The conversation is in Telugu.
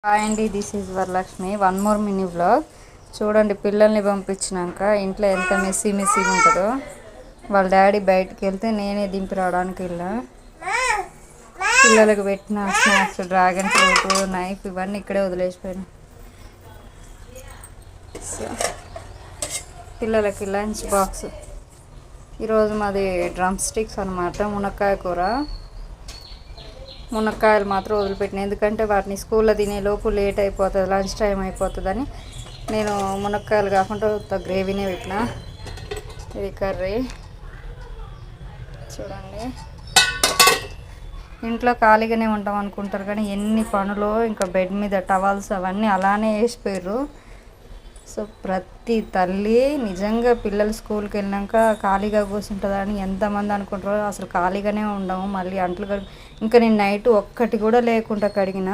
హాయ్ అండి, this is Varalakshmi. One more mini vlog. చూడండి, పిల్లల్ని పంపించినాక ఇంట్లో ఎంత మెస్సీగా ఉంటుందో. వాళ్ళ డాడీ బయటికి వెళ్తే నేనే దింపి రావడానికి వెళ్ళా. పిల్లలకు పెట్టిన స్నాక్స్, డ్రాగన్ ఫ్రూట్, నైఫ్ ఇవన్నీ ఇక్కడే వదిలేసిపోయాను. పిల్లలకి లంచ్ బాక్స్. ఈరోజు మాది డ్రమ్ స్టిక్స్ అనమాట, మునక్కాయ కూర. మునక్కాయలు మాత్రం వదిలిపెట్టిన, ఎందుకంటే వాటిని స్కూల్లో తినేలోపు లేట్ అయిపోతుంది, లంచ్ టైం అయిపోతుందని నేను మునక్కాయలు కాకుండా గ్రేవీనే పెట్టిన. ఇది కర్రీ. చూడండి, ఇంట్లో ఖాళీగానే ఉంటాం అనుకుంటారు కానీ ఎన్ని పనులు, ఇంకా బెడ్ మీద టవల్స్ అవన్నీ అలానే వేసిపోయారు. సో ప్రతి తల్లి నిజంగా పిల్లలు స్కూల్కి వెళ్ళినాక ఖాళీగా కూర్చుంటుందని ఎంతమంది అనుకుంటారో. అసలు ఖాళీగానే ఉండము. మళ్ళీ అంట్లు ఇంకా నేను నైట్ ఒక్కటి కూడా లేకుండా కడిగిన.